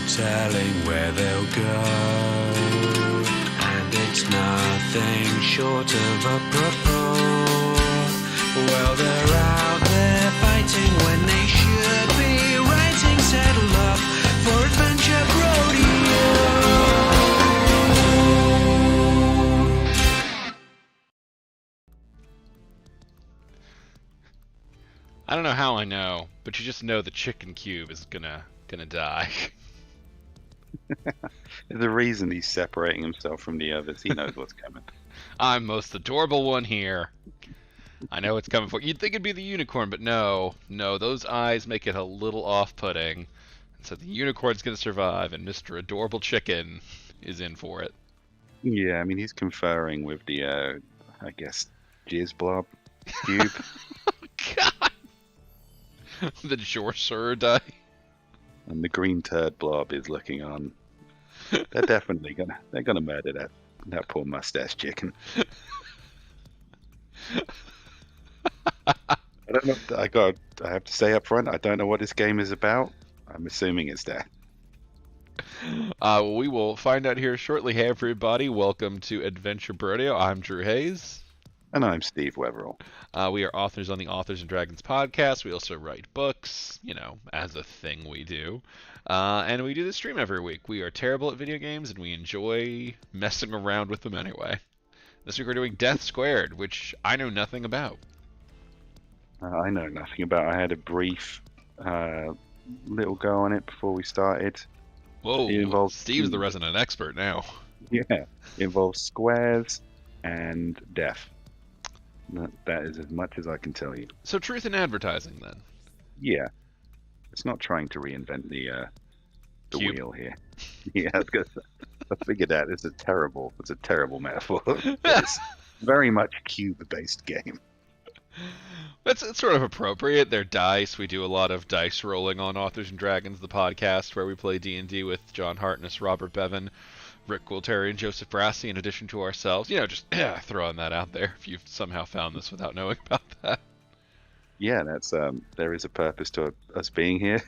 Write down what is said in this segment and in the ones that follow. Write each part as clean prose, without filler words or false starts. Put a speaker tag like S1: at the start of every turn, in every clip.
S1: telling where they'll go, and it's nothing short of apropos. Well, they're out there fighting when they should be writing. Settle up for adventure, Brodeo.
S2: I don't know how I know, but you just know the chicken cube is gonna die.
S3: There's a reason he's separating himself from the others. He knows what's coming.
S2: I'm most adorable one here. I know what's coming for. You'd think it'd be the unicorn, but no, those eyes make it a little off-putting. And so the unicorn's gonna survive, and Mr. Adorable Chicken is in for it.
S3: Yeah, I mean, he's conferring with the, I guess, jizz blob cube.
S2: God! The Jorser die.
S3: And the green turd blob is looking on. They're definitely gonna murder that poor mustache chicken. I don't know. I have to say up front, I don't know what this game is about. I'm assuming it's that.
S2: We will find out here shortly. Hey everybody, welcome to Adventure Brodeo. I'm Drew Hayes.
S3: And I'm Steve Weverill.
S2: We are authors on the Authors and Dragons podcast. We also write books, as a thing we do. And we do this stream every week. We are terrible at video games, and we enjoy messing around with them anyway. This week we're doing Death Squared, which I know nothing about.
S3: I know nothing about. I had a brief little go on it before we started.
S2: Whoa, Steve's the resident expert now.
S3: Yeah, it involves squares and death. That is as much as I can tell you.
S2: So truth in advertising, then.
S3: Yeah, it's not trying to reinvent the wheel here. Yeah, I figured that it's a terrible metaphor. It's very much a cube-based game.
S2: It's sort of appropriate. They're dice. We do a lot of dice rolling on Authors and Dragons, the podcast, where we play D&D with John Hartness, Robert Bevan, Rick Gualteri, and Joseph Brassi, in addition to ourselves. Just throwing that out there if you've somehow found this without knowing about that.
S3: Yeah, that's there is a purpose to us being here.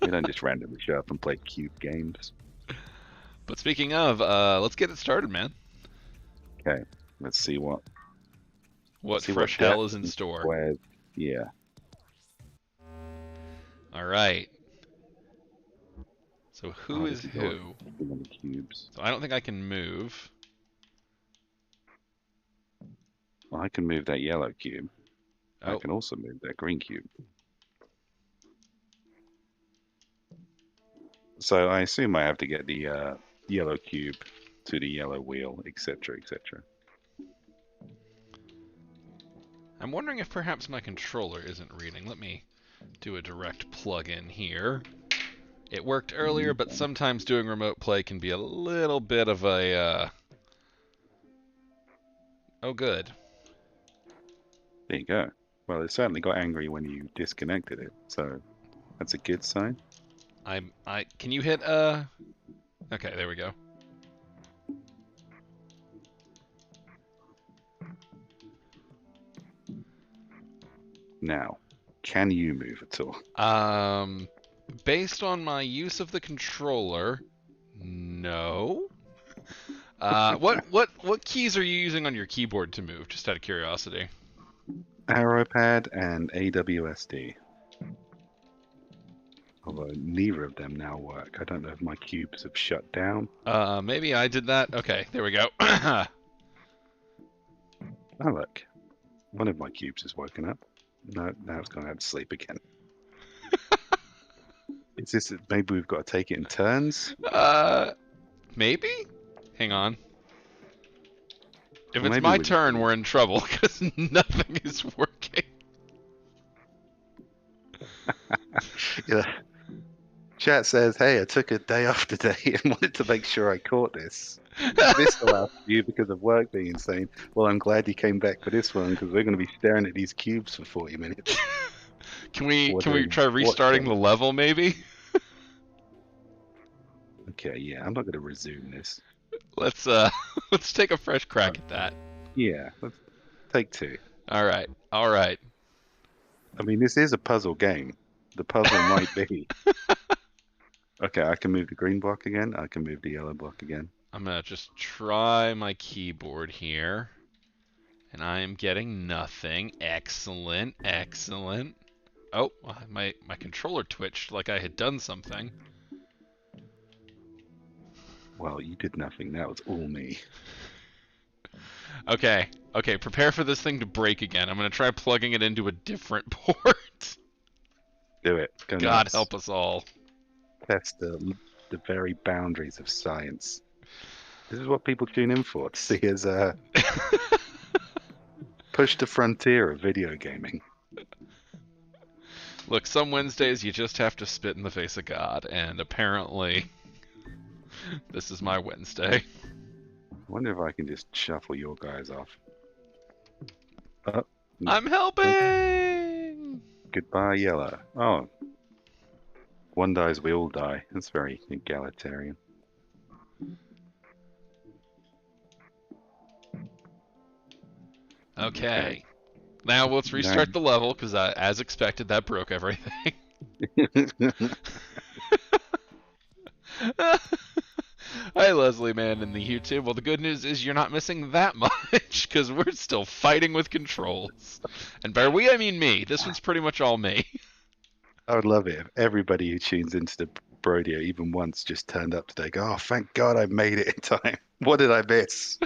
S3: We don't just randomly show up and play cube games.
S2: But speaking of, let's get it started, man.
S3: Okay, let's see what
S2: fresh hell is in store.
S3: Squares. Yeah.
S2: All right. So who is who?
S3: Cubes.
S2: So I don't think I can move.
S3: Well, I can move that yellow cube.
S2: Oh.
S3: I can also move that green cube. So I assume I have to get the yellow cube to the yellow wheel, etc., etc.
S2: I'm wondering if perhaps my controller isn't reading. Let me do a direct plug-in here. It worked earlier, but sometimes doing remote play can be a little bit of a... Oh, good.
S3: There you go. Well, it certainly got angry when you disconnected it, so that's a good sign.
S2: Can you hit, Okay, there we go.
S3: Now, can you move at all?
S2: Based on my use of the controller, no. What keys are you using on your keyboard to move? Just out of curiosity.
S3: Arrow pad and AWSD. Although neither of them now work. I don't know if my cubes have shut down.
S2: Maybe I did that. Okay, there we go.
S3: Oh look, one of my cubes has woken up. No, now it's gone out to sleep again. Is this maybe we've got to take it in turns?
S2: Maybe? Hang on. If
S3: Well,
S2: it's my turn, we're in trouble, because nothing is working.
S3: Yeah. Chat says, hey, I took a day off today and wanted to make sure I caught this. This allows you because of work being insane. Well, I'm glad you came back for this one, because we're going to be staring at these cubes for 40 minutes.
S2: Can we try restarting the level, maybe?
S3: Okay, yeah, I'm not going to resume this.
S2: Let's take a fresh crack at that.
S3: Yeah, let's take two.
S2: All right.
S3: I mean, this is a puzzle game. The puzzle might be Okay, I can move the green block again. I can move the yellow block again.
S2: I'm gonna just try my keyboard here. And I am getting nothing. Excellent, excellent. Oh, my controller twitched like I had done something.
S3: Well, you did nothing. That was all me.
S2: Okay, okay, prepare for this thing to break again. I'm gonna try plugging it into a different port.
S3: Do it. Go
S2: God
S3: nuts.
S2: help us all.
S3: Test the very boundaries of science. This is what people tune in for, to see us push the frontier of video gaming.
S2: Look, some Wednesdays you just have to spit in the face of God, and apparently this is my Wednesday.
S3: I wonder if I can just shuffle your guys off. Oh,
S2: I'm helping!
S3: goodbye, yellow. Oh, one dies, we all die. That's very egalitarian.
S2: Okay. Now let's restart the level, because as expected, that broke everything. Hi, Leslie, man, in the YouTube. Well, the good news is you're not missing that much, because we're still fighting with controls. And by we, I mean me. This one's pretty much all me.
S3: I would love it if everybody who tunes into the Brodeo even once just turned up today. Go, oh, thank God I made it in time. What did I miss?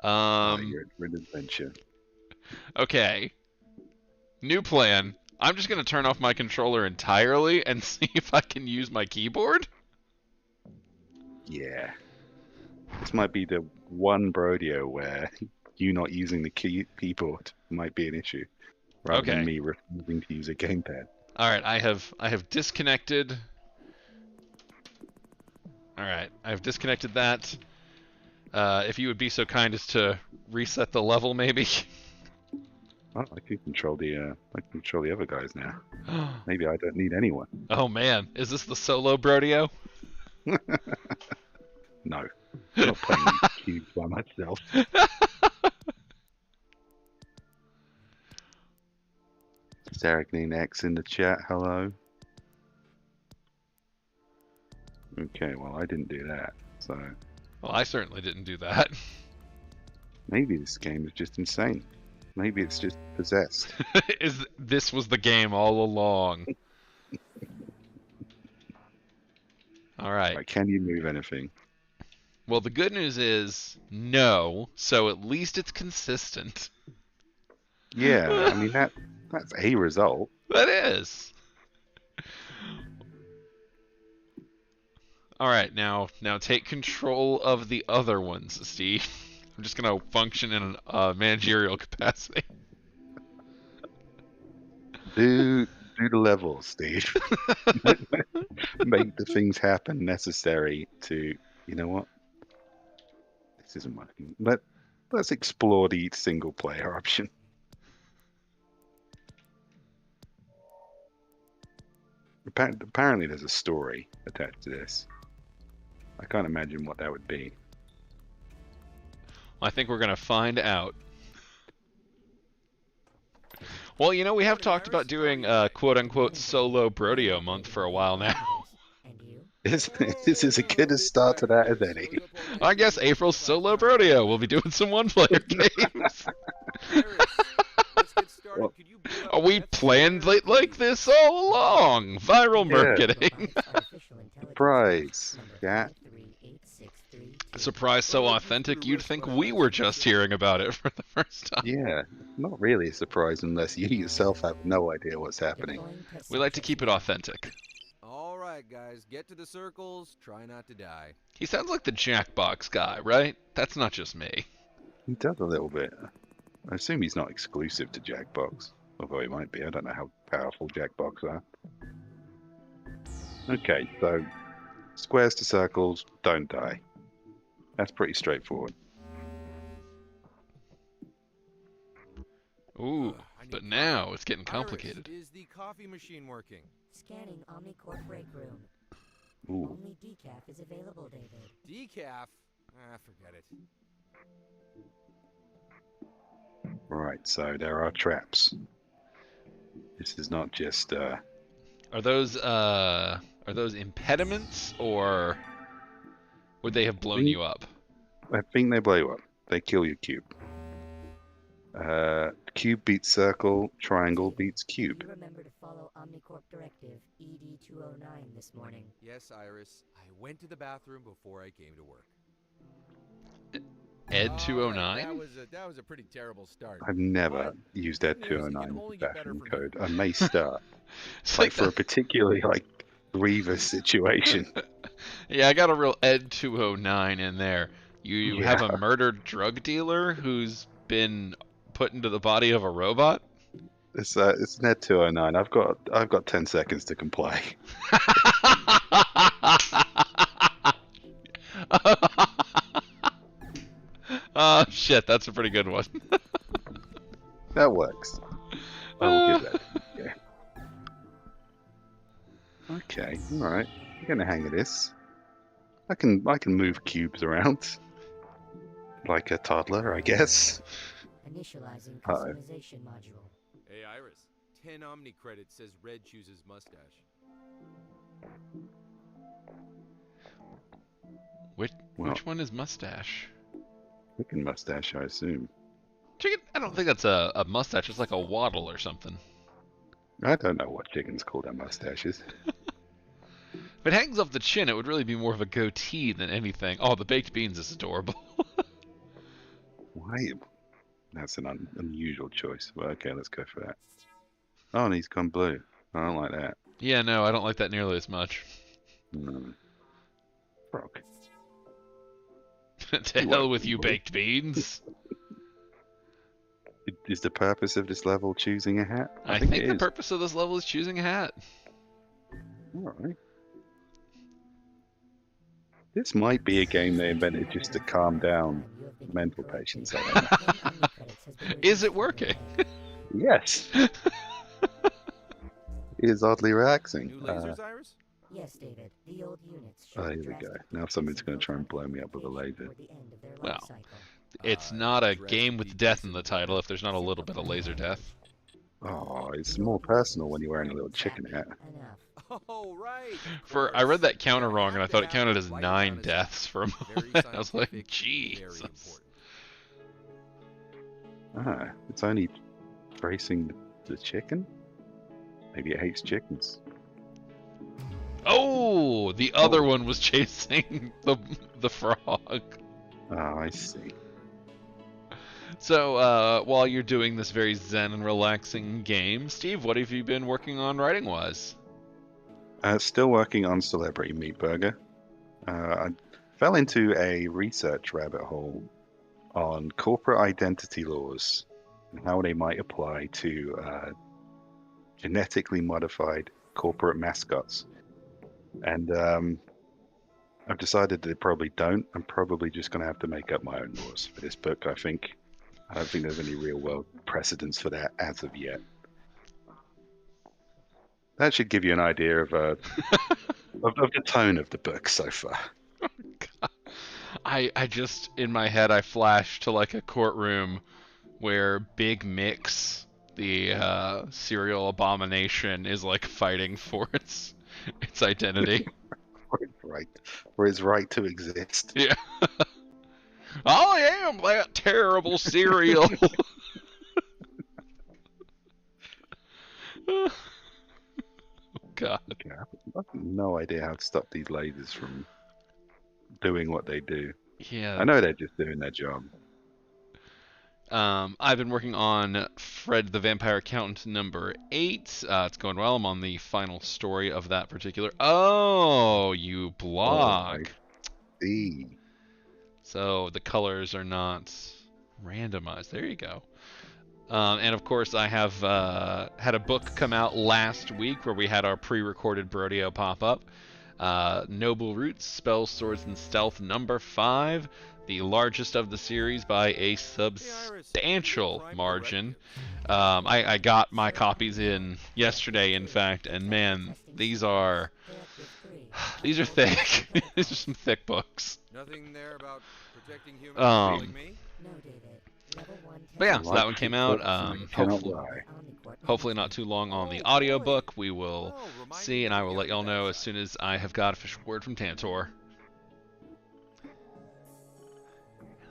S3: Oh, you're in for an adventure.
S2: Okay. New plan. I'm just going to turn off my controller entirely and see if I can use my keyboard.
S3: Yeah. This might be the one Brodeo where you not using the keyboard might be an issue, rather than me refusing to use a gamepad.
S2: All right, I have disconnected. All right, I've disconnected that. If you would be so kind as to reset the level, maybe.
S3: Oh, I can control the other guys now. Maybe I don't need anyone.
S2: Oh man, is this the solo Brodeo?
S3: No, I'm not playing these cubes by myself. Saracnine X in the chat, hello. Okay, well I didn't do that, so
S2: Well, I certainly didn't do that.
S3: maybe this game is just insane. Maybe it's just possessed.
S2: This was the game all along. All right.
S3: Like, can you move anything?
S2: Well, the good news is no, so at least it's consistent.
S3: Yeah, I mean that's a result.
S2: That is. All right, now take control of the other ones, Steve. I'm just gonna function in a managerial capacity.
S3: Do the levels, Steve. Make the things happen necessary to, you know what? This isn't working. Let's explore the single player option. Apparently there's a story attached to this. I can't imagine what that would be.
S2: I think we're gonna find out. Well, you know, we have talked about doing quote-unquote solo Brodeo month for a while now.
S3: This is as good a start to that as any.
S2: I guess April's solo Brodeo. We'll be doing some one-player games. We planned like this all along. Viral marketing.
S3: Surprise. Yeah.
S2: Surprise so authentic you'd think we were just hearing about it for the first time.
S3: Yeah, not really a surprise unless you yourself have no idea what's happening.
S2: We like to keep it authentic.
S4: All right, guys, get to the circles. Try not to die.
S2: He sounds like the Jackbox guy, right? That's not just me.
S3: He does a little bit. I assume he's not exclusive to Jackbox, although he might be. I don't know how powerful Jackbox are. Okay, so squares to circles, don't die. That's pretty straightforward.
S2: Ooh, but now it's getting complicated.
S4: Iris, is the coffee machine working?
S5: Scanning Omnicorp break room.
S3: Ooh.
S5: Only decaf is available, David.
S4: Decaf? Ah, forget it.
S3: Right, so there are traps. This is not just
S2: Are those impediments, or would they have blown you up?
S3: I think they blow you up. They kill your cube. Cube beats circle, triangle beats cube.
S5: You remember to follow Omnicorp Directive ED-209 this morning.
S4: Yes, Iris. I went to the bathroom before I came to work.
S2: Ed
S4: All
S2: 209?
S4: right, that was a pretty terrible start.
S3: I've never used Ed
S4: Good news, it can
S3: 209
S4: only get better
S3: bathroom
S4: from
S3: code. I may start.
S2: It's
S3: like for a
S2: the-
S3: particularly grievous situation.
S2: Yeah, I got a real Ed 209 in there. You have a
S3: Yeah.
S2: murdered drug dealer who's been put into the body of a robot?
S3: It's an Ed 209. I've got 10 seconds to comply.
S2: Oh shit, that's a pretty good one.
S3: That works. I will give that. Yeah. Okay. All right. I'm getting the hang of this. I can move cubes around like a toddler, I guess.
S5: Initializing
S3: Uh-oh.
S5: customization module.
S4: Hey, Iris. 10 Omni credits says Red chooses mustache.
S2: Which
S3: Well,
S2: one is mustache?
S3: chicken mustache, I assume.
S2: Chicken? I don't think that's a mustache. It's like a waddle or something.
S3: I don't know what chickens call their mustaches.
S2: If it hangs off the chin, it would really be more of a goatee than anything. Oh, the baked beans is adorable.
S3: Why? That's an unusual choice. But okay, let's go for that. Oh, and he's gone blue. I don't like that.
S2: Yeah, no, I don't like that nearly as much.
S3: Frog.
S2: To hell with you, baked beans.
S3: Is the purpose of this level choosing a hat?
S2: I think
S3: it
S2: the
S3: is.
S2: purpose of this level is choosing a hat.
S3: All right. This might be a game they invented just to calm down
S5: You have been
S3: mental
S5: corrected.
S3: patients. I don't know.
S5: 10 Omni credits has been
S2: Is it
S5: reduced from your
S2: working?
S5: day.
S3: Yes. It is oddly relaxing.
S4: New lasers, Iris?
S5: Yes, David. The old units show
S3: Oh, here we go.
S5: drastic
S3: Now somebody's
S5: decrease in
S3: going to try and blow
S5: rotor
S3: me up with a laser.
S5: toward the end of their
S2: Well.
S5: life cycle.
S2: It's
S4: Uh,
S2: not a
S4: drastic
S2: game with
S4: decrease
S2: death in
S4: in
S2: the
S4: rotor
S2: title if there's not a little bit of laser death.
S3: Oh, it's more personal when you're wearing a little chicken hat.
S5: Enough.
S4: Oh, right.
S2: I read that counter
S4: You
S2: wrong
S4: have
S2: and I
S4: to
S2: thought it
S4: have
S2: counted
S4: it
S2: as
S4: right
S2: 9
S4: down as
S2: deaths for a
S4: very
S2: moment. I was like,
S4: scientific,
S2: Jesus.
S4: very important.
S3: Ah, it's only tracing the chicken? Maybe it hates chickens.
S2: Oh, the other one was chasing the frog.
S3: Oh, I see.
S2: So, while you're doing this very zen and relaxing game, Steve, what have you been working on writing-wise?
S3: Still working on Celebrity Meat Burger. I fell into a research rabbit hole on corporate identity laws and how they might apply to genetically modified corporate mascots. And I've decided that they probably don't. I'm probably just going to have to make up my own laws for this book, I think. I don't think there's any real world precedence for that as of yet. That should give you an idea of of the tone of the book so far.
S2: I just, in my head, I flashed to like a courtroom where Big Mix, the serial abomination, is like fighting for its identity.
S3: For his right to exist.
S2: Yeah. I am that terrible cereal. Oh, God.
S3: Okay, I have no idea how to stop these lasers from doing what they do.
S2: Yeah.
S3: I know they're just doing their job.
S2: I've been working on Fred the Vampire Accountant number 8. It's going well. I'm on the final story of that particular. Oh, you blog.
S3: I see.
S2: So the colors are not randomized. There you go. And of course, I have had a book come out last week where we had our pre-recorded Brodeo pop up. Noble Roots, Spells, Swords, and Stealth number 5. The largest of the series by a substantial margin. I got my copies in yesterday, in fact, and man, these are thick. These are some thick books.
S4: Nothing there about protecting humans
S2: Um,
S4: like me?
S5: No, David. Level 1
S2: But yeah,
S5: test.
S2: so that one came out.
S3: Cannot
S2: Hopefully,
S3: lie.
S2: hopefully not too long on the
S4: Oh,
S2: audiobook.
S4: boy.
S2: We will
S4: Well, remind
S2: see,
S4: me
S2: and
S4: to
S2: I
S4: look
S2: will
S4: out
S2: let
S4: for
S2: y'all
S4: that
S2: know as
S4: side.
S2: soon as I have got official word from Tantor.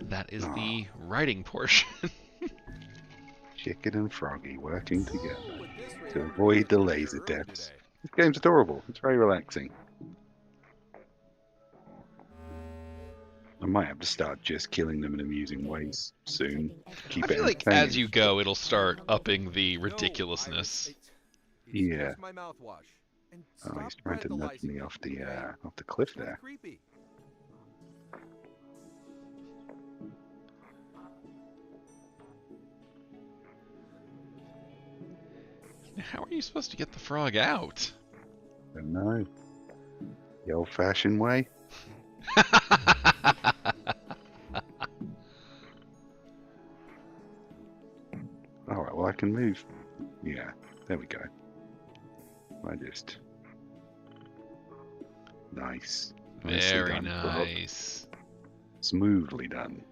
S2: That is the writing portion.
S3: Chicken and Froggy working together
S4: Ooh, at this rate,
S3: to
S4: I'm gonna
S3: avoid
S4: get
S3: the
S4: there
S3: laser
S4: early
S3: deaths.
S4: today.
S3: This game's adorable. It's very relaxing. I might have to start just killing them in amusing ways soon. Keep
S2: I
S3: it
S2: feel like as
S3: entertaining.
S2: you go, it'll start upping the
S4: No,
S2: ridiculousness.
S4: Iris, it's
S3: Yeah.
S4: just my mouthwash. And
S3: Oh,
S4: stop
S3: he's trying to nudge me
S4: breathalyzing
S3: off the
S4: okay?
S3: cliff
S4: It's kinda
S3: there.
S4: creepy.
S2: How are you supposed to get the frog out?
S3: Don't know. The old-fashioned way. All right. Well, I can move. Yeah. There we go. I just nice. Nicely
S2: Very
S3: done, Frog.
S2: nice.
S3: Smoothly done.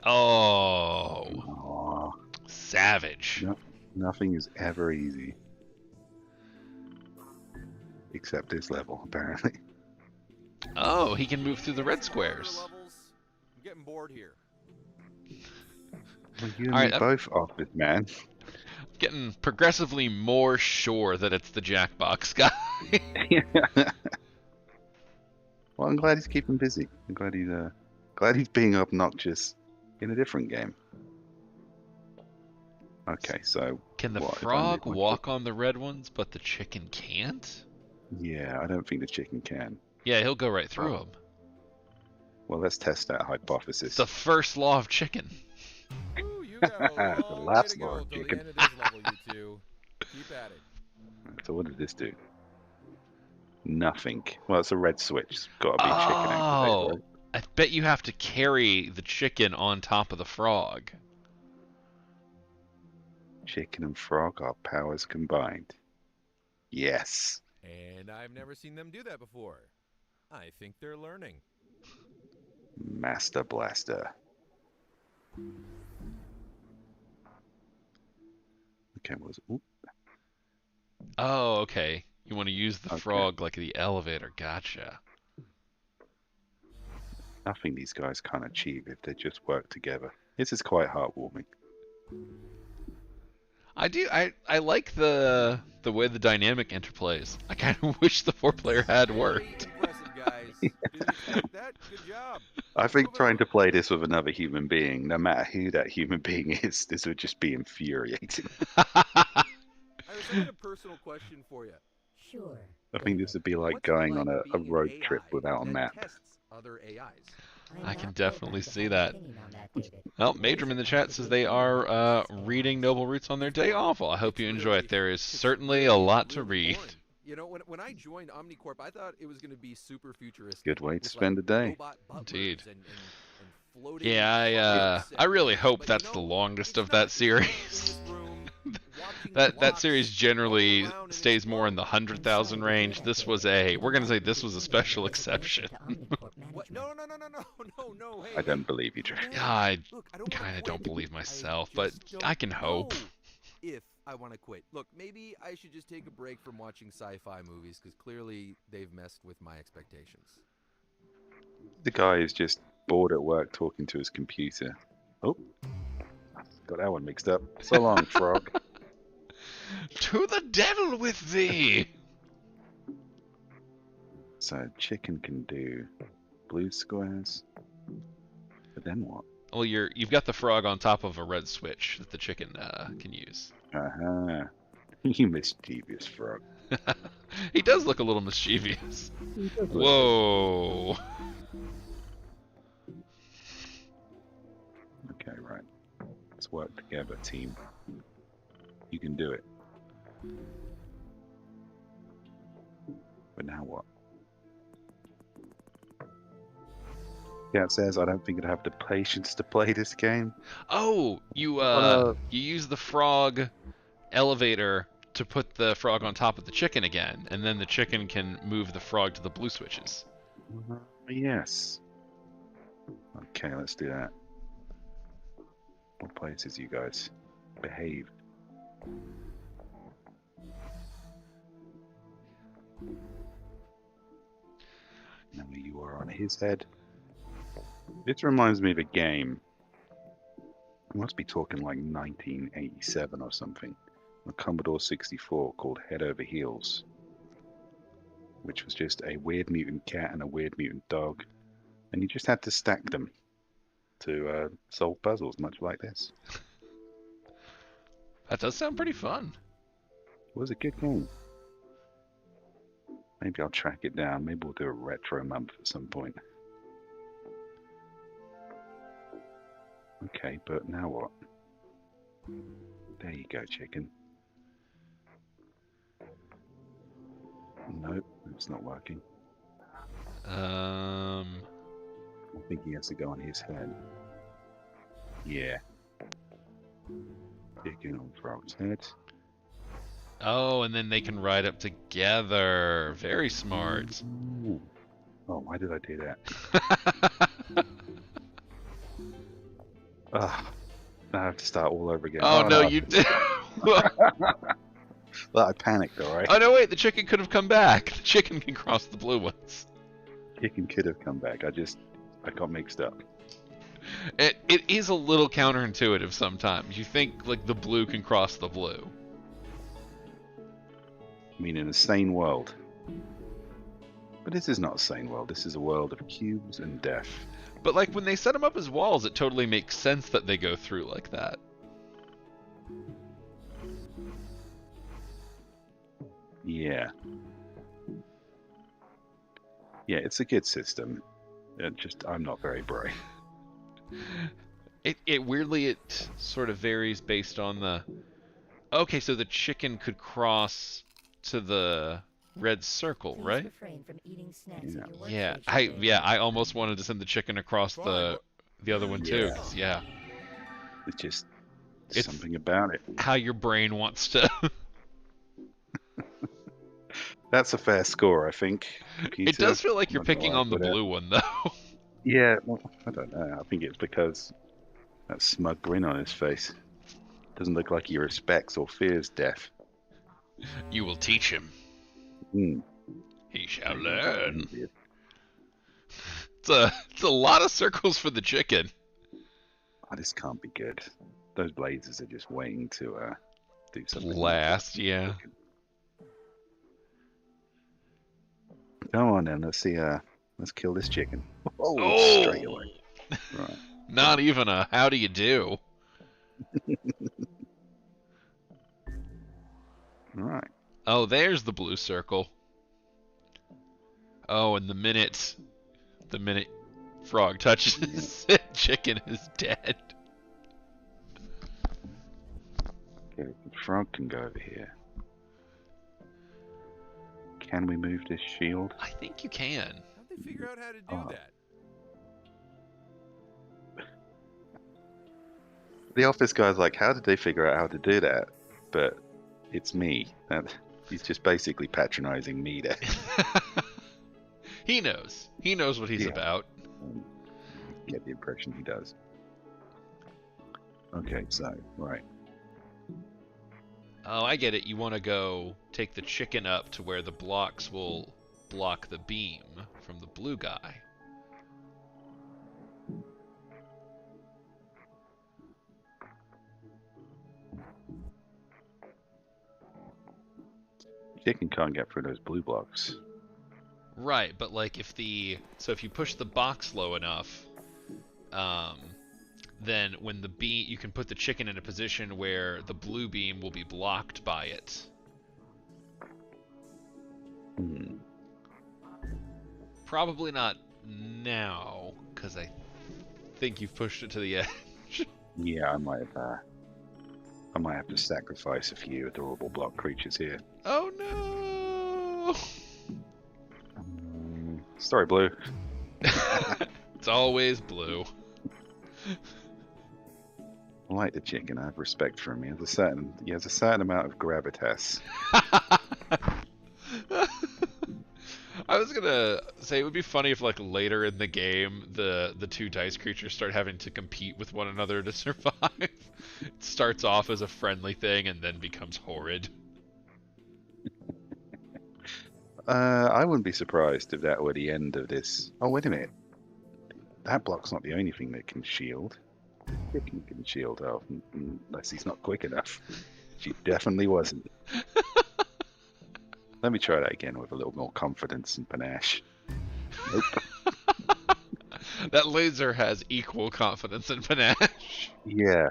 S2: Oh,
S3: Aw,
S2: savage.
S3: no, nothing is ever easy. Except this level, apparently.
S2: Oh, he can move through the red
S4: Other
S2: squares.
S4: levels? I'm getting bored here.
S3: Well, you and
S2: All right,
S3: me
S2: I'm
S3: both, office man.
S2: getting progressively more sure that it's the Jackbox guy.
S3: Well, I'm glad he's keeping busy. I'm glad he's being obnoxious in a different game. Okay, so
S2: Can the
S3: what, if I
S2: frog
S3: move my
S2: walk on the red ones, but the chicken can't?
S3: yeah, I don't think the chicken can.
S2: Yeah, he'll go right through
S3: Oh.
S2: them.
S3: Well, let's test that
S2: It's
S3: hypothesis.
S2: the first law of chicken.
S4: Ooh, you got a
S3: The
S4: long way
S3: last
S4: to
S3: law
S4: go
S3: of
S4: till the
S3: chicken.
S4: end of this level, you two. Keep at it.
S3: So what did this do? Nothing. Well, it's a red switch. It's got to be chicken activated,
S2: Oh,
S3: right?
S2: I bet you have to carry the chicken on top of the frog.
S3: Chicken and frog are powers combined. Yes.
S4: And I've never seen them do that before. I think they're learning.
S3: Master Blaster. Okay, ooh,
S2: Oh, okay. You want to use the
S3: Okay.
S2: frog like the elevator. Gotcha.
S3: nothing these guys can't achieve if they just work together. This is quite heartwarming.
S2: I like the way the dynamic interplays. I kind of wish the 4-player had worked.
S4: Impressive, guys. Didn't expect that. Good job.
S3: I think
S4: Moving
S3: trying
S4: on.
S3: to play this with another human being, no matter who that human being is, this would just be infuriating.
S4: Iris, I got a personal question for you.
S5: Sure.
S3: I think this would be like
S4: What's it
S3: going on a
S4: being an
S3: road
S4: AI
S3: trip without a
S4: that
S3: map.
S4: tests other AIs?
S2: I
S5: I'm
S2: can
S5: not
S2: definitely
S5: programmed to
S2: see
S5: have
S2: that.
S5: an opinion on that, David.
S2: Well, Majorm in the chat says they are reading Noble Roots on their day off. Well, I hope you enjoy it. There is
S4: It's
S2: certainly a lot to
S4: really
S2: read.
S4: boring. You know, when I joined Omnicorp, I thought it was going to be super futuristic.
S3: Good way to
S4: with,
S3: spend a day.
S4: robot butlers
S2: Indeed.
S4: And floating
S2: Yeah,
S4: trucks
S2: I really
S4: and-
S2: hope
S4: but
S2: that's
S4: you
S2: the
S4: know,
S2: longest
S4: it's
S2: of
S4: not.
S2: that
S4: It's like being in
S2: series.
S4: this room, watching
S2: That
S4: blocks
S2: series generally
S4: roll around and
S2: stays more in the
S4: explode.
S2: 100,000 range. This was we're gonna say this was a special exception.
S4: What? No, hey.
S3: I don't believe you, Trey.
S2: Yeah, I
S4: Look, I don't wanna
S2: kind of don't
S4: quit.
S2: believe
S4: I
S2: myself, but
S4: just don't
S2: I can hope.
S4: know if I want to quit. Look, maybe I should just take a break from watching sci-fi movies because clearly they've messed with my expectations.
S3: The guy is just bored at work talking to his computer. Oh, got that one mixed up. So long, frog.
S2: To the devil with thee!
S3: So chicken can do blue squares. But then what?
S2: Well, you've got the frog on top of a red switch that the chicken can use.
S3: Uh-huh. You mischievous frog.
S2: He does look a little mischievous. Whoa!
S3: Okay, right. Let's work together, team. You can do it. But now what? Yeah, it says I don't think I'd have the patience to play this game.
S2: Oh, you use the frog elevator to put the frog on top of the chicken again, and then the chicken can move the frog to the blue switches.
S3: Yes. Okay, let's do that. What places, you guys? Behave. Now you are on his head. This reminds me of a game. I must be talking like 1987 or something. A Commodore 64 called Head Over Heels, which was just a weird mutant cat and a weird mutant dog, and you just had to stack them to solve puzzles, much like this.
S2: That does sound pretty fun.
S3: It was a good game. Maybe I'll track it down. Maybe we'll do a retro month at some point. Okay, but now what? There you go, chicken. Nope, it's not working. I think he has to go on his head. Yeah. Chicken on Frog's head.
S2: Oh, and then they can ride up together. Very smart.
S3: Ooh. Oh, why did I do that? Ugh. I have to start all over again.
S2: Oh, no, you did.
S3: Well, I panicked, alright?
S2: Oh, no, wait, the chicken could have come back. The chicken can cross the blue ones.
S3: Chicken could have come back. I got mixed up.
S2: It is a little counterintuitive sometimes. You think, like, the blue can cross the blue.
S3: I mean, in a sane world. But this is not a sane world. This is a world of cubes and death.
S2: But, like, when they set them up as walls, it totally makes sense that they go through like that.
S3: Yeah. Yeah, it's a good system. I'm not very bright.
S2: It weirdly, it sort of varies based on the... Okay, so the chicken could cross to the red circle,
S5: Please
S2: right?
S5: refrain from eating snacks at your
S2: Yeah,
S5: workstation.
S2: I almost wanted to send the chicken across the other one too. 'Cause, yeah,
S3: It's just
S2: It's-
S3: something about it.
S2: how your brain wants to.
S3: That's a fair score, I think.
S2: It
S3: Peter.
S2: does feel like
S3: I'm
S2: you're
S3: not gonna
S2: picking
S3: lie
S2: on the
S3: with it.
S2: blue one though.
S3: Yeah, well, I don't know. I think it's because that smug grin on his face doesn't look like he respects or fears death.
S2: You will teach him.
S3: Hmm.
S2: He shall learn. It's a lot of circles for the chicken.
S3: Oh, this can't be good. Those blazes are just waiting to do something.
S2: Last, yeah.
S3: Come on then, let's see. Let's kill this chicken. Oh,
S2: Oh!
S3: straight away. Right.
S2: Not even a how do you do.
S3: Right.
S2: Oh, there's the blue circle. Oh, and the minute Frog touches it, chicken is dead.
S3: Okay, the frog can go over here. Can we move this shield?
S2: I think you can.
S4: How'd they figure out how to do
S3: Oh.
S4: that?
S3: The office guy's like, how did they figure out how to do that? But it's me. He's just basically patronizing me there.
S2: He knows. He knows what he's
S3: Yeah.
S2: about.
S3: Get the impression he does. Okay, so, right.
S2: Oh, I get it. You want to go take the chicken up to where the blocks will block the beam from the blue guy.
S3: Chicken can't get through those blue blocks.
S2: Right, but like if you push the box low enough, then when the beam, you can put the chicken in a position where the blue beam will be blocked by it.
S3: Hmm.
S2: Probably not now, because I think you've pushed it to the edge.
S3: Yeah, I might have to sacrifice a few adorable block creatures here.
S2: Oh no!
S3: Sorry, Blue.
S2: It's always blue.
S3: I like the chicken. I have respect for him. He has a certain amount of gravitas.
S2: I was gonna say it would be funny if, like, later in the game, the two dice creatures start having to compete with one another to survive. It starts off as a friendly thing and then becomes horrid.
S3: I wouldn't be surprised if that were the end of this. Oh, wait a minute. That block's not the only thing that can shield. Chicken can shield off, unless he's not quick enough. She definitely wasn't. Let me try that again with a little more confidence and panache. Nope.
S2: That laser has equal confidence and panache.
S3: Yeah.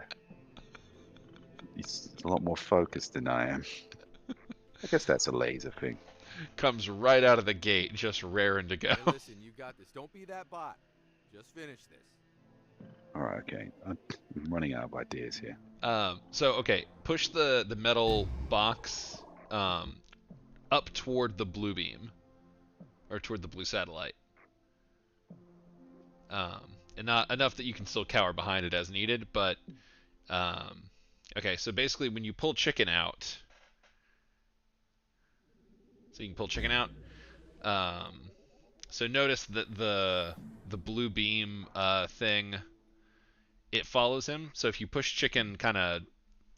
S3: He's a lot more focused than I am. I guess that's a laser thing.
S2: Comes right out of the gate, just raring to go.
S4: Hey, listen, you got this. Don't be that bot. Just finish this.
S3: Alright, okay. I'm running out of ideas here.
S2: So okay, push the metal box up toward the blue beam, or toward the blue satellite, and not enough that you can still cower behind it as needed. But okay, so basically, when you pull chicken out, so you can pull chicken out. So notice that the blue beam thing, it follows him. So if you push chicken kind of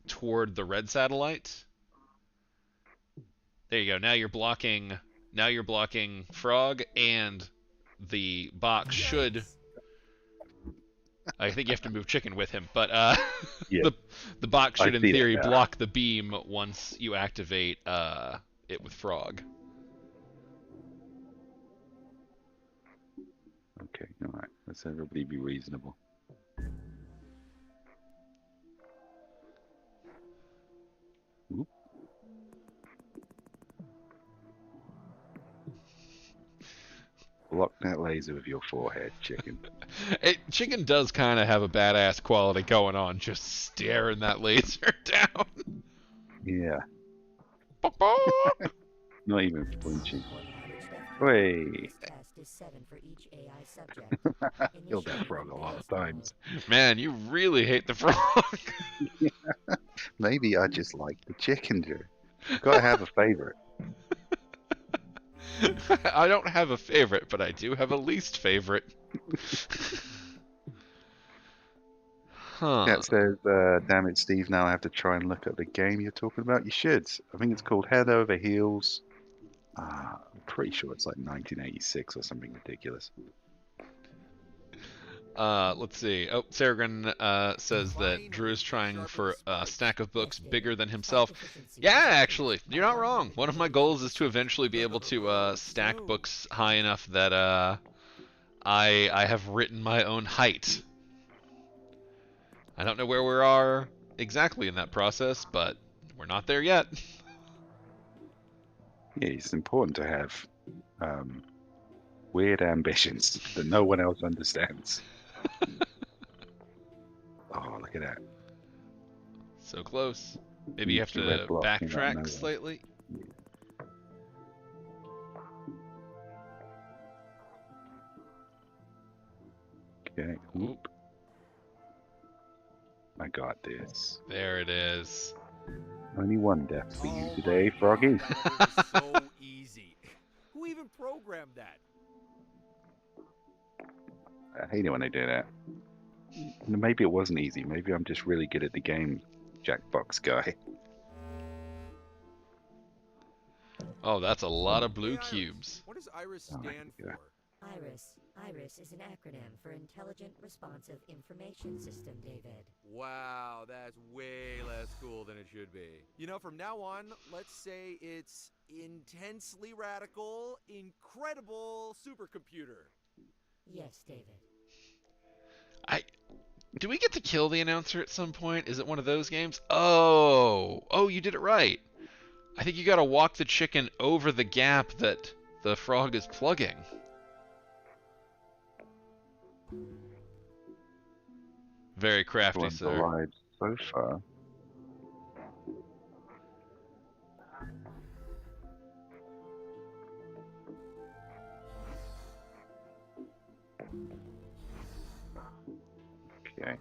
S2: toward the red satellite, there you go. Now you're blocking frog, and the box should. I think you have to move chicken with him, but
S3: Yeah.
S2: the box should, in
S3: see that
S2: theory,
S3: now.
S2: block the beam once you activate it with frog.
S3: Okay, alright. Let's everybody be reasonable. Oop. Block that laser with your forehead, chicken.
S2: Chicken does kind of have a badass quality going on, just staring that laser down.
S3: Yeah,
S2: Bop, bop.
S3: not even flinching.
S5: On average, death
S3: Wait.
S5: test is 7 for each AI subject.
S3: Killed that frog a lot of times.
S2: Man, you really hate the frog.
S3: Maybe I just like the chicken, Joe. Gotta have a favorite.
S2: I don't have a favorite, but I do have a least favorite. Huh.
S3: Cat says, damn it, Steve, now I have to try and look at the game you're talking about. You should. I think it's called Head Over Heels. I'm pretty sure it's like 1986 or something ridiculous.
S2: Let's see. Oh, Sargon says that Drew is trying for a stack of books bigger than himself. Yeah, actually, you're not wrong. One of my goals is to eventually be able to stack books high enough that I have written my own height. I don't know where we are exactly in that process, but we're not there yet.
S3: Yeah, it's important to have weird ambitions that no one else understands. Oh, look at that.
S2: So close. Maybe you have
S3: The red
S2: to
S3: block came out of
S2: backtrack
S3: nowhere.
S2: slightly.
S3: Okay.
S2: Oop.
S3: I got this.
S2: There it is.
S3: Only one death for you today, Froggy.
S4: That was so easy. Who even programmed that?
S3: I hate it when they do that. Maybe it wasn't easy. Maybe I'm just really good at the game, Jackbox guy.
S2: Oh, that's a lot of blue
S4: Hey, Iris,
S2: cubes.
S4: What does IRIS
S3: Oh,
S4: stand
S3: yeah.
S4: for?
S5: IRIS. IRIS is an acronym for Intelligent Responsive Information System, David.
S4: Wow, that's way less cool than it should be. You know, from now on, let's say it's intensely radical, incredible supercomputer.
S5: Yes, David.
S2: Do we get to kill the announcer at some point? Is it one of those games? Oh, you did it right. I think you gotta walk the chicken over the gap that the frog is plugging. Very crafty,
S3: Everyone's
S2: sir.
S3: arrived so far. Okay.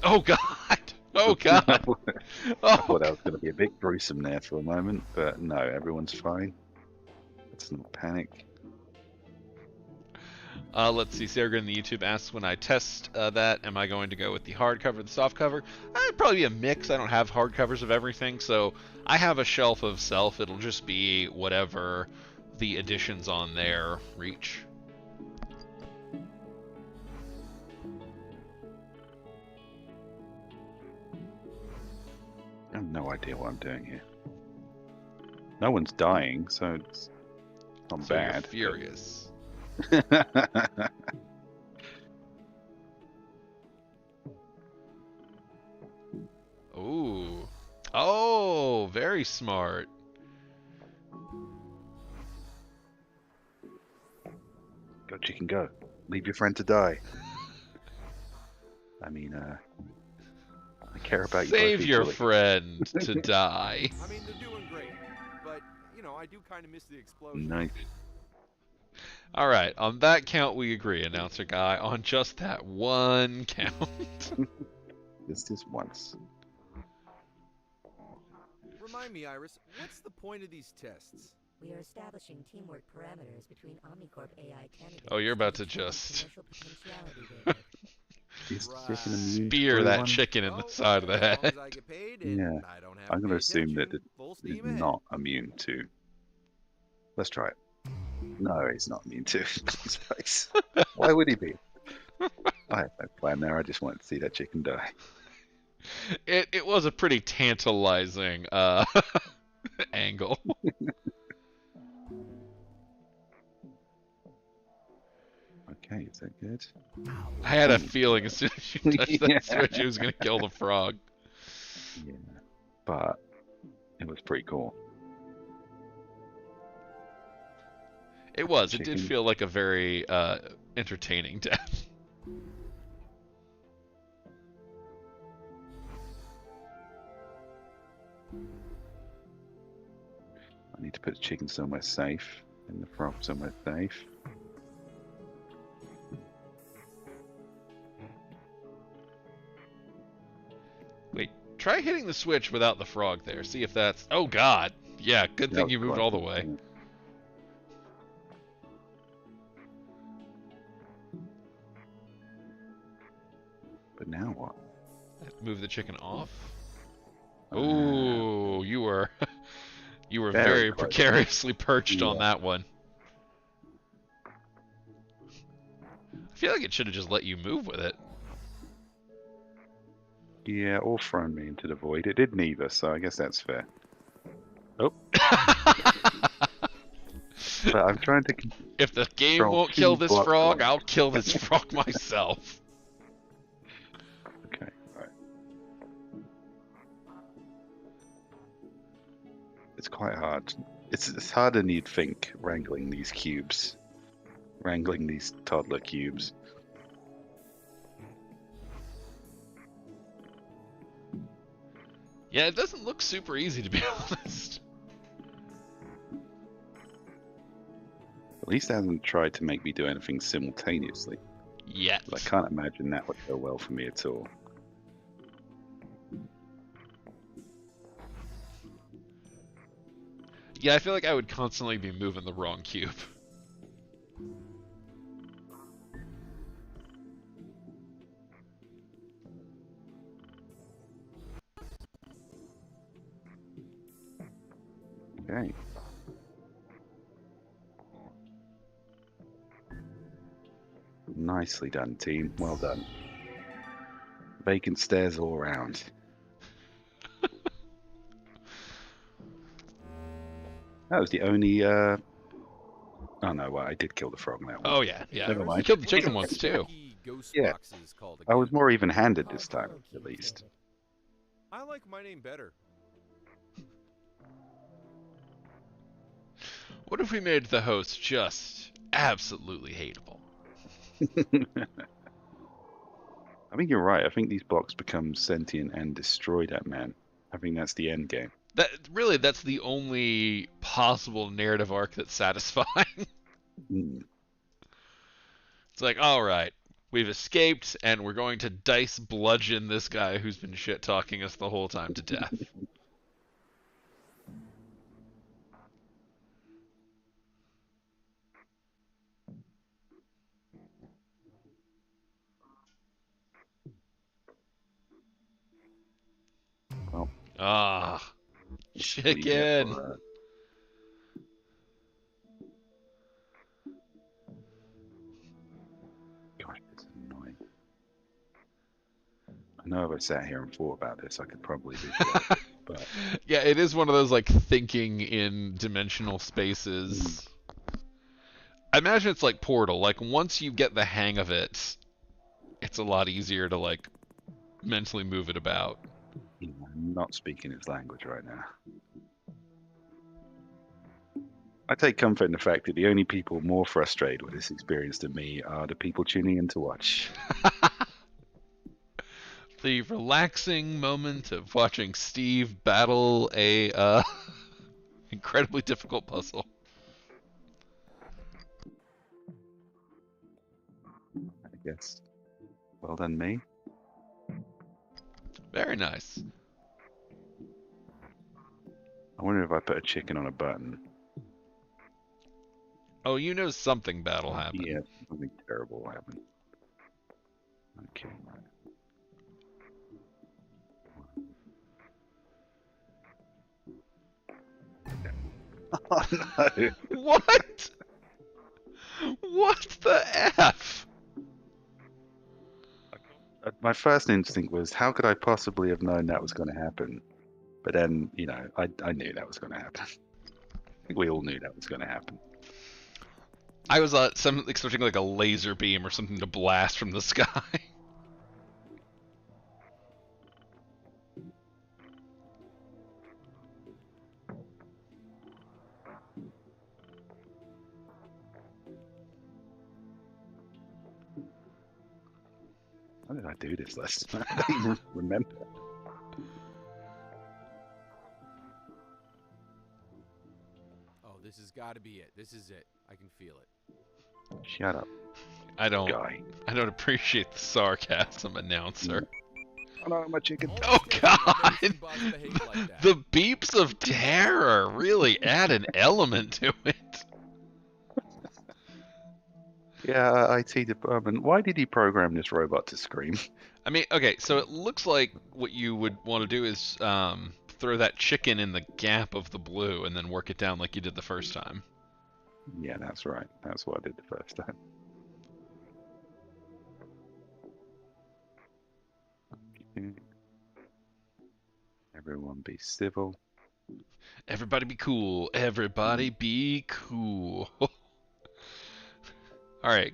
S2: Oh god! Oh god!
S3: I
S2: Oh,
S3: thought that was going to be a bit gruesome there for a moment, but no, everyone's fine. Let's not panic.
S2: Let's see. Sarah in the YouTube asks, when I test that, am I going to go with the hardcover, the softcover? It'd probably be a mix. I don't have hardcovers of everything, so I have a shelf of Self. It'll just be whatever the editions on there reach.
S3: I have no idea what I'm doing here. No one's dying, so it's not
S2: So
S3: bad.
S2: you're furious. Ooh. Oh, very smart.
S3: Go, chicken, go. Leave your friend to die. I mean, I care about you both
S2: Save your
S3: equally.
S2: friend to die.
S4: I mean, they're doing great, but you know, I do kind of miss the explosion.
S3: Nice.
S2: All right, on that count we agree, announcer guy. On just that one count.
S3: This is once.
S4: Remind me, Iris, what's the point of these tests?
S5: We are establishing teamwork parameters between Omnicorp AI candidates.
S2: Oh, you're about to
S5: determine
S2: just
S5: commercial potentiality there.
S3: Is
S4: Right.
S3: chicken immune to
S2: spear that
S3: everyone?
S2: chicken in the
S4: Well,
S2: side of the
S4: as long
S2: head.
S4: as I get paid and
S3: Yeah.
S4: I don't have
S3: I'm
S4: to
S3: going to
S4: pay
S3: assume that
S4: attention, full
S3: it's
S4: steam ahead.
S3: not immune to. Let's try it. No, he's not immune to space. Why would he be? I have no plan there. I just wanted to see that chicken die.
S2: It was a pretty tantalizing angle.
S3: Okay, is that good?
S2: I had a feeling as soon as you touched that
S3: Yeah.
S2: switch, it was gonna kill the frog.
S3: Yeah, but it was pretty cool.
S2: It was. It did
S3: Chicken.
S2: feel like a very entertaining death.
S3: I need to put the chicken somewhere safe and the frog somewhere safe.
S2: Wait, try hitting the switch without the frog there. See if that's... Oh, God. Yeah, good
S3: That
S2: thing
S3: was
S2: you moved
S3: quite
S2: all the
S3: cool,
S2: way.
S3: yeah. But now what?
S2: Move the chicken off.
S3: Ah.
S2: Ooh, you were... you were
S3: Very
S2: very
S3: close.
S2: precariously perched on
S3: Yeah.
S2: that one. I feel like it should have just let you move with it.
S3: Yeah, or thrown me into the void. It did neither, so I guess that's fair. Oh. But I'm trying to.
S2: If the game
S3: Control
S2: won't kill
S3: two
S2: this
S3: block
S2: frog,
S3: blocks.
S2: I'll kill this frog myself.
S3: Okay, right. It's quite hard. It's harder than you'd think wrangling these cubes, wrangling these toddler cubes.
S2: Yeah, it doesn't look super easy, to be honest.
S3: At least it hasn't tried to make me do anything simultaneously.
S2: Yet.
S3: But I can't imagine that would go well for me at all.
S2: Yeah, I feel like I would constantly be moving the wrong cube.
S3: Okay. Nicely done, team. Well done. Vacant stairs all around. That was the only. Oh no, well, I did kill the frog now.
S2: Oh, yeah, yeah.
S3: Never
S2: You
S3: mind.
S2: killed the chicken once, too.
S4: Wacky ghost
S3: Yeah.
S4: boxes called
S3: I was
S4: again.
S3: more even-handed this time, at least.
S4: I like my name better.
S2: What if we made the host just absolutely hateable?
S3: I think you're right. I think these blocks become sentient and destroy that man. I think that's the end game.
S2: That's the only possible narrative arc that's satisfying.
S3: Mm.
S2: It's like, all right, we've escaped, and we're going to dice bludgeon this guy who's been shit talking us the whole time to death. Ah,
S3: That's what you get
S2: chicken.
S3: for, Gosh, this is annoying. I know if I sat here and thought about this, I could probably visualize it, but
S2: Yeah, it is one of those like thinking in dimensional spaces. I imagine it's like Portal. Like once you get the hang of it, it's a lot easier to like mentally move it about.
S3: I'm not speaking its language right now. I take comfort in the fact that the only people more frustrated with this experience than me are the people tuning in to watch.
S2: The relaxing moment of watching Steve battle a incredibly difficult puzzle.
S3: I guess. Well done, me.
S2: Very nice.
S3: I wonder if I put a chicken on a button.
S2: Oh, you know something bad will happen.
S3: Yeah, something terrible will happen. Okay, right. Oh no!
S2: What? What the F?
S3: My first instinct was, how could I possibly have known that was going to happen? But then, I knew that was going to happen. I think we all knew that was going to happen.
S2: I was expecting like a laser beam or something to blast from the sky.
S3: How did I do this last time? I don't even remember.
S4: Oh, this has got to be it. This is it. I can feel it.
S3: Shut up,
S2: I don't
S3: guy.
S2: appreciate the sarcasm, announcer.
S3: Oh no, my chicken.
S2: Oh God!
S4: Amazing boss behave like that.
S2: The beeps of terror really add an element to it.
S3: Yeah, IT department. Why did he program this robot to scream?
S2: I mean, okay, so it looks like what you would want to do is throw that chicken in the gap of the blue and then work it down like you did the first time.
S3: Yeah, that's right. That's what I did the first time. Okay. Everyone be civil.
S2: Everybody be cool. Everybody be cool. Alright.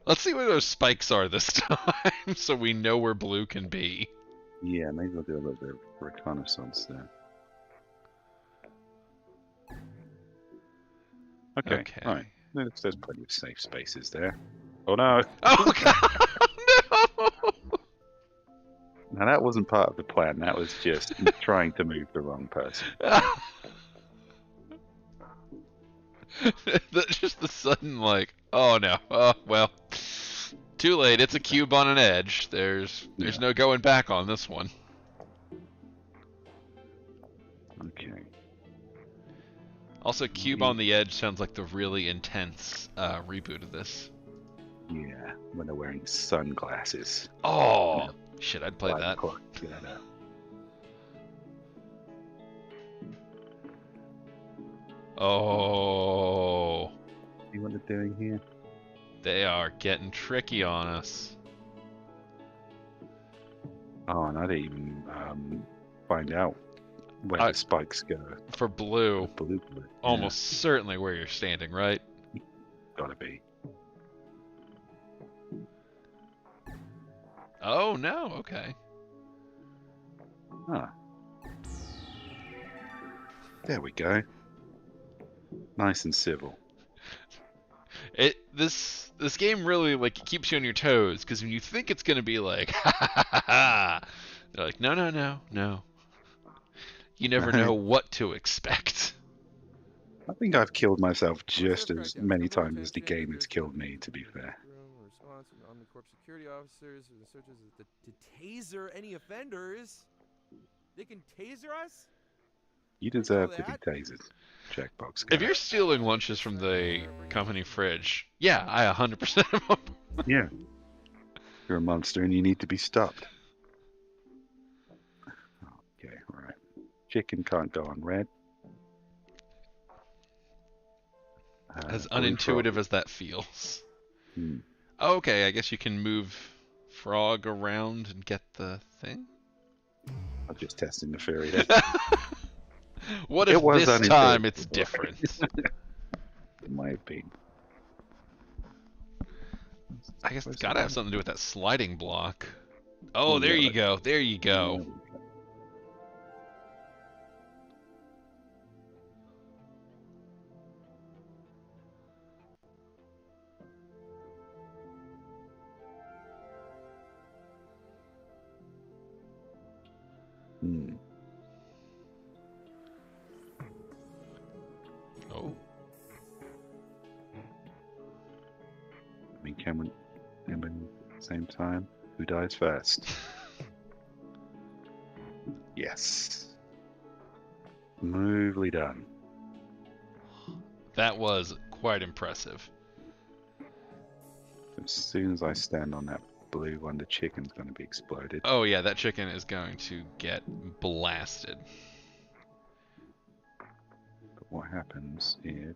S2: Let's see where those spikes are this time so we know where blue can be.
S3: Yeah, maybe I'll do a little bit of reconnaissance there. Okay. All right. There's plenty of safe spaces there. Oh no!
S2: Oh God! No!
S3: Now that wasn't part of the plan. That was just trying to move the wrong person.
S2: Just the sudden like, oh no, oh well, too late. It's a cube on an edge. There's no going back on this one.
S3: Okay.
S2: Also, cube on the edge sounds like the really intense reboot of this.
S3: Yeah, when they're wearing sunglasses.
S2: Oh shit! I'd play that.
S3: Yeah, no.
S2: Oh,
S3: See what they're doing here?
S2: they are getting tricky on us.
S3: Oh, and I didn't even find out where the spikes go.
S2: For blue,
S3: Blue.
S2: almost certainly where you're standing, right?
S3: Gotta be.
S2: Oh no, okay.
S3: Ah. There we go. Nice and civil.
S2: This game really like keeps you on your toes because when you think it's gonna be like ha ha ha ha, they're like no. You never know what to expect.
S3: I think I've killed myself just as many times as the game has killed me, to be fair.
S4: Response from Army Corps security officers and searches to taser any offenders. They can taser us?
S3: You deserve to be tasered. Checkbox.
S2: If you're stealing lunches from the company fridge, yeah, I 100% am.
S3: Yeah. You're a monster and you need to be stopped. Okay, alright. Chicken can't go on red.
S2: As
S3: blue
S2: unintuitive
S3: frog.
S2: as that feels.
S3: Hmm.
S2: Okay, I guess you can move frog around and get the thing.
S3: I'm just testing the theory there.
S2: What
S3: It
S2: if
S3: was
S2: this time
S3: unintuitive,
S2: it's
S3: but-
S2: different?
S3: It might have been.
S2: I guess it's
S3: Where's
S2: gotta
S3: the
S2: have something to do with that sliding block. Oh,
S3: Oh,
S2: there
S3: yeah,
S2: you
S3: like-
S2: go. There you go.
S3: There we go. Hmm.
S2: Oh.
S3: I mean, can we at the same time? Who dies first? Yes. Smoothly done.
S2: That was quite impressive.
S3: As soon as I stand on that blue one, the chicken's going to be exploded.
S2: Oh yeah, that chicken is going to get blasted.
S3: But what happens is...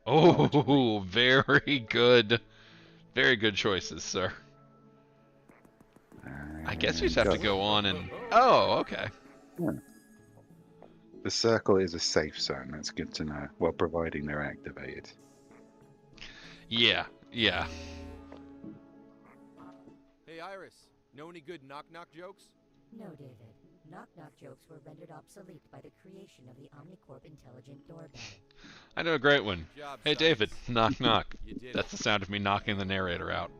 S2: Oh, very good. Very good choices, sir. I guess you just have to go on and... Oh, okay.
S3: The circle is a safe zone. That's good to know. Well, providing they're activated.
S2: Yeah, yeah.
S4: Hey, Iris. Know any good knock-knock jokes?
S5: No, David. Knock-knock jokes were rendered obsolete by the creation of the Omnicorp Intelligent Doorbell.
S2: I know a great one.
S4: Good job,
S2: Hey, David.
S4: Cyrus.
S2: Knock, knock.
S4: You did
S2: That's
S4: it.
S2: the sound of me knocking the narrator out.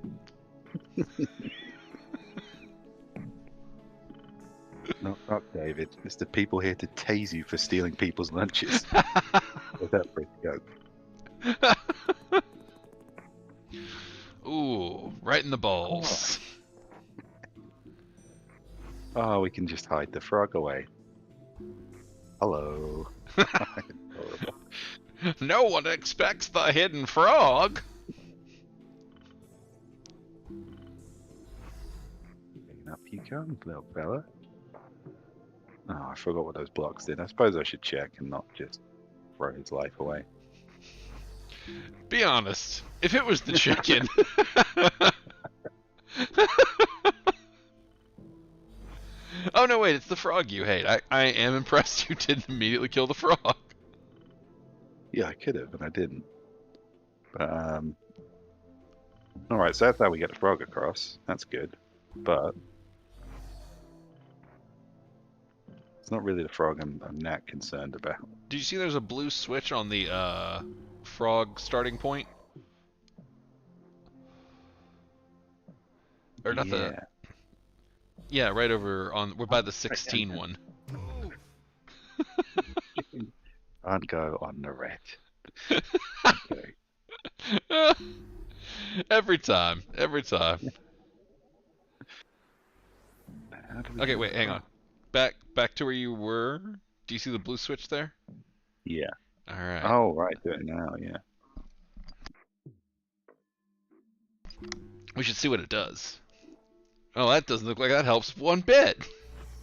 S3: Not David. It's the people here to tase you for stealing people's lunches. Was that pretty good?
S2: Ooh, right in the balls.
S3: Oh, we can just hide the frog away. Hello. Horrible.
S2: No one expects the hidden frog.
S3: And up you come, little fella. Oh, I forgot what those blocks did. I suppose I should check and not just throw his life away.
S2: Be honest. If it was the chicken. Oh no, wait, it's the frog you hate. I am impressed you didn't immediately kill the frog.
S3: Yeah, I could have, but I didn't. But, alright, so that's how we get the frog across. That's good. But it's not really the frog I'm that concerned about.
S2: Did you see there's a blue switch on the frog starting point? Or not the...
S3: Yeah.
S2: Yeah, right over on... We're by the 16 one.
S3: Can't go on the red. Okay.
S2: Every time. Every time.
S3: How do we
S2: Okay,
S3: do
S2: wait,
S3: that?
S2: hang on. Back to where you were. Do you see the blue switch there?
S3: Yeah.
S2: Alright.
S3: Oh, right, do it now, yeah.
S2: We should see what it does. Oh, that doesn't look like that helps one bit.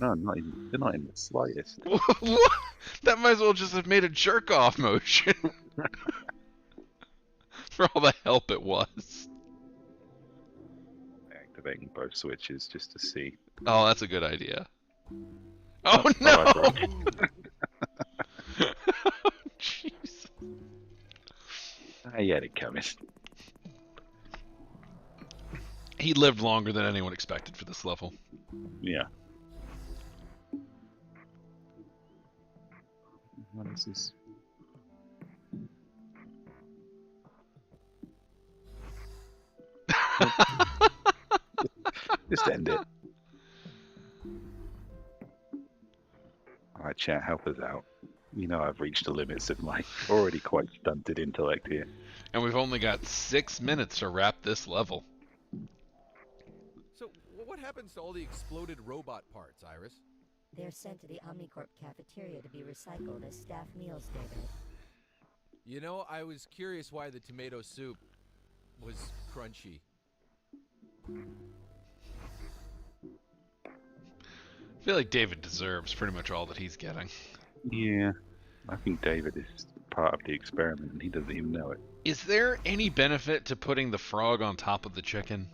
S3: No, they're not in the slightest.
S2: What? That might as well just have made a jerk off motion. For all the help it was.
S3: Activating both switches just to see.
S2: Oh, that's a good idea. Oh
S3: Oh,
S2: no!
S3: I broke
S2: Jeez.
S3: I had it coming.
S2: He lived longer than anyone expected for this level.
S3: Yeah. What is this? Just end it. Alright, chat, help us out. You know I've reached the limits of my already quite stunted intellect here.
S2: And we've only got 6 minutes to wrap this level.
S4: So, what happens to all the exploded robot parts, Iris?
S5: They're sent to the Omnicorp cafeteria to be recycled as staff meals, David.
S4: You know, I was curious why the tomato soup was crunchy.
S2: I feel like David deserves pretty much all that he's getting.
S3: Yeah, I think David is part of the experiment and he doesn't even know it.
S2: Is there any benefit to putting the frog on top of the chicken?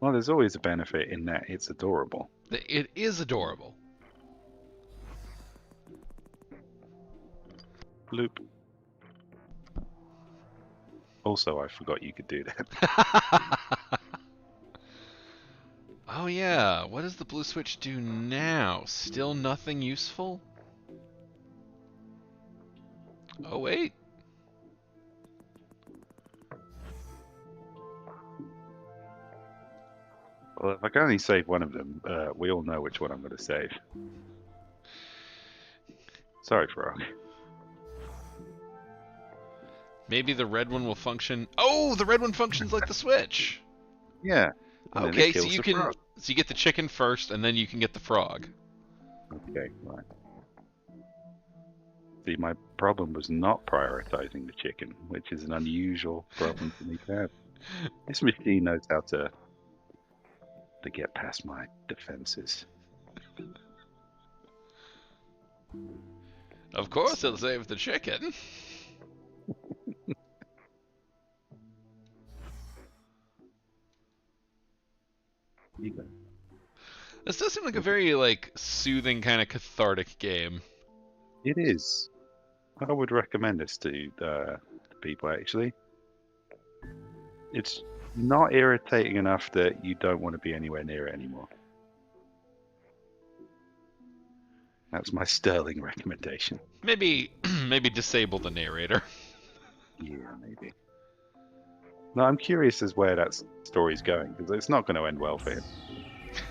S3: Well, there's always a benefit in that it's adorable.
S2: It is adorable.
S3: Loop. Also, I forgot you could do that.
S2: Oh yeah, what does the blue switch do now? Still nothing useful? Oh wait.
S3: Well, if I can only save one of them, we all know which one I'm going to save. Sorry, Frog.
S2: Maybe the red one will function. Oh, the red one functions like the switch.
S3: Yeah. And then it
S2: Okay, so
S3: kills
S2: you
S3: the
S2: can
S3: frog.
S2: get the chicken first, and then you can get the frog.
S3: Okay, right. See, my problem was not prioritizing the chicken, which is an unusual problem for me to have. This machine knows how to get past my defenses.
S2: Of course, it'll save the chicken. This does seem like a very soothing kind of cathartic game.
S3: It is. I would recommend this to people, actually. It's not irritating enough that you don't want to be anywhere near it anymore. That's my sterling recommendation.
S2: Maybe disable the narrator.
S3: Yeah, maybe. No, I'm curious as where that story's going, because it's not going to end well for him.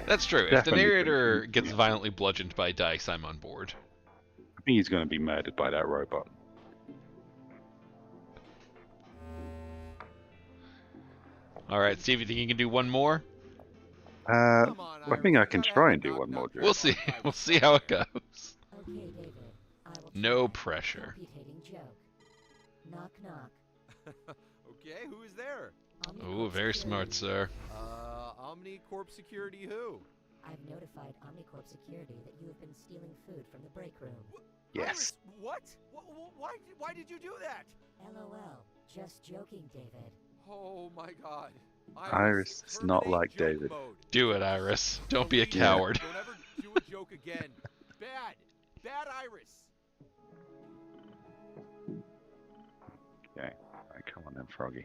S2: That's true. If the
S3: Definitely
S2: narrator
S3: thinking,
S2: gets
S3: yeah.
S2: violently bludgeoned by dice, I'm on board.
S3: I think he's going to be murdered by that robot.
S2: Alright, Steve, you think you can do one more?
S4: Come on,
S3: I think I
S4: Iris,
S3: can
S4: you gotta
S3: try
S4: have
S3: and
S4: a
S3: do one more,
S4: knock-knock
S3: Drew.
S2: We'll see. We'll see how it goes.
S5: Okay, David. I will
S2: No
S5: try
S2: pressure.
S5: a repeating joke. Knock knock.
S4: Okay, who is there?
S2: Ooh, very smart, sir.
S4: Omnicorp Security who?
S5: I've notified Omnicorp Security that you have been stealing food from the break room.
S3: Yes.
S4: Iris, what? Why did you do that?
S5: LOL. Just joking, David.
S4: Oh my god.
S3: Iris is not
S4: terminate
S3: like
S4: joke
S3: David.
S4: mode.
S2: Do it, Iris. Don't be a
S4: Please,
S2: coward.
S4: Don't ever do a joke again. Bad. Bad Iris.
S3: Okay. Right, come on then, Froggy.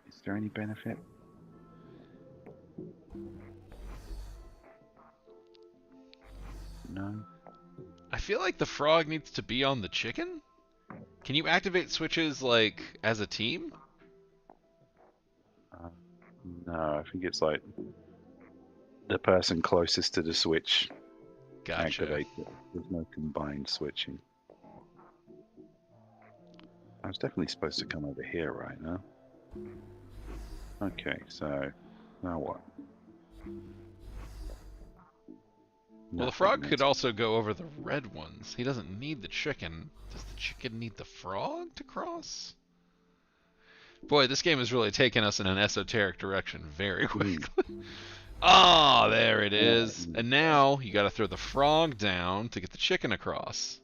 S3: Is there any benefit? No.
S2: I feel like the frog needs to be on the chicken? Can you activate switches, as a team?
S3: No, I think it's like the person closest to the switch
S2: Gotcha.
S3: activates it. There's no combined switching. I was definitely supposed to come over here right now. Okay, so now what?
S2: Well, the frog could also go over the red ones. He doesn't need the chicken. Does the chicken need the frog to cross? Boy, this game has really taken us in an esoteric direction very quickly. Ah, there it is. And now you got to throw the frog down to get the chicken across.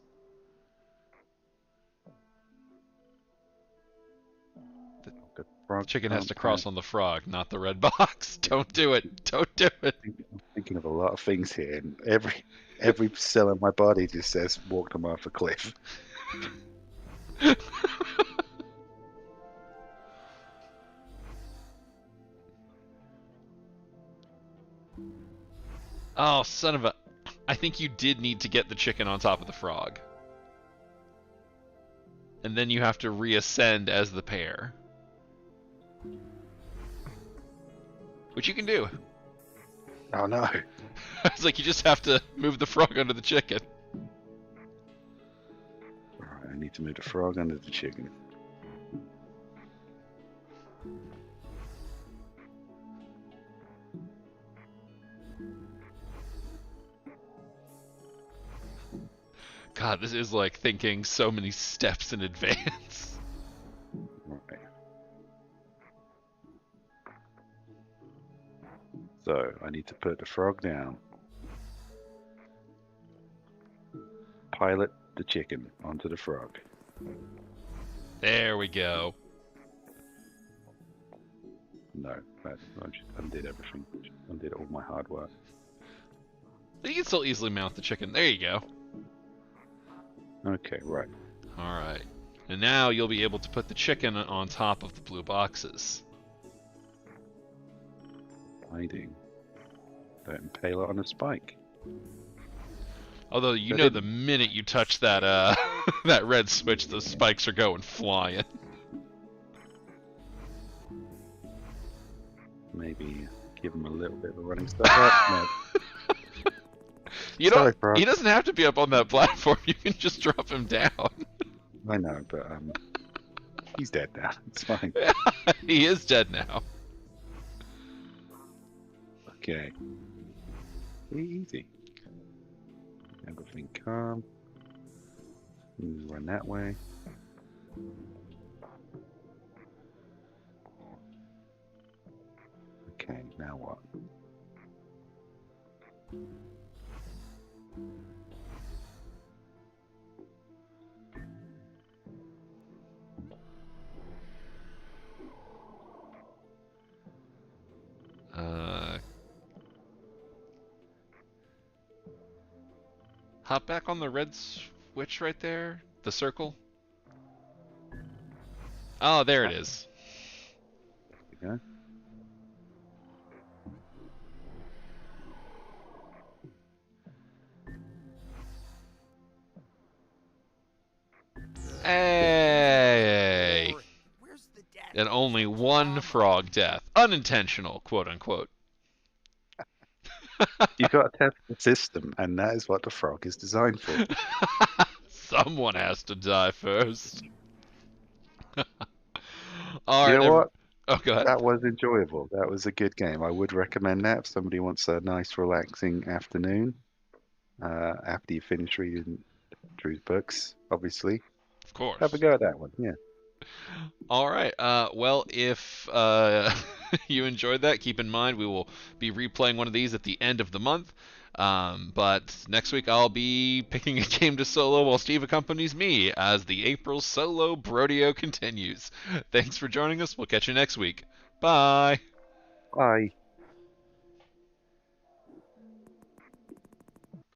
S3: The frog
S2: The chicken has
S3: can't
S2: to cross on the frog, not the red box. Don't do it. Don't do it.
S3: I'm thinking of a lot of things here, and every cell in my body just says walk them off a cliff.
S2: Oh, son of a... I think you did need to get the chicken on top of the frog. And then you have to reascend as the pair. Which you can do.
S3: Oh no!
S2: It's like you just have to move the frog under the chicken.
S3: Alright, I need to move the frog under the chicken.
S2: God, this is like thinking so many steps in advance.
S3: Right. So I need to put the frog down. Pilot the chicken onto the frog.
S2: There we go.
S3: No, I just undid everything. Undid all my hard work.
S2: You can still easily mount the chicken. There you go.
S3: Okay, right.
S2: Alright. And now you'll be able to put the chicken on top of the blue boxes.
S3: Hiding. Don't impale it on a spike.
S2: Although you know the minute you touch that that red switch, those spikes are going flying.
S3: Maybe give him a little bit of a running start. No.
S2: You
S3: Sorry,
S2: don't.
S3: bro.
S2: He doesn't have to be up on that platform. You can just drop him down.
S3: I know, but he's dead now. It's fine.
S2: He is dead now.
S3: Okay. Easy. Everything calm. Run that way. Okay, now what?
S2: Hop back on the red switch right there. The circle. Oh, there it is.
S3: There we go.
S2: Hey!
S4: Where's the death?
S2: And only one frog death. Unintentional, quote unquote.
S3: You've got to test the system, and that is what the frog is designed for.
S2: Someone has to die first. All
S3: You
S2: right.
S3: know what?
S2: Oh, go ahead.
S3: That was enjoyable. That was a good game. I would recommend that if somebody wants a nice, relaxing afternoon after you finish reading Drew's books, obviously.
S2: Of course.
S3: Have a go at that one, yeah.
S2: All right. Well, if you enjoyed that, keep in mind we will be replaying one of these at the end of the month. But next week I'll be picking a game to solo while Steve accompanies me as the April solo Brodeo continues. Thanks for joining us. We'll catch you next week. Bye.
S3: Bye.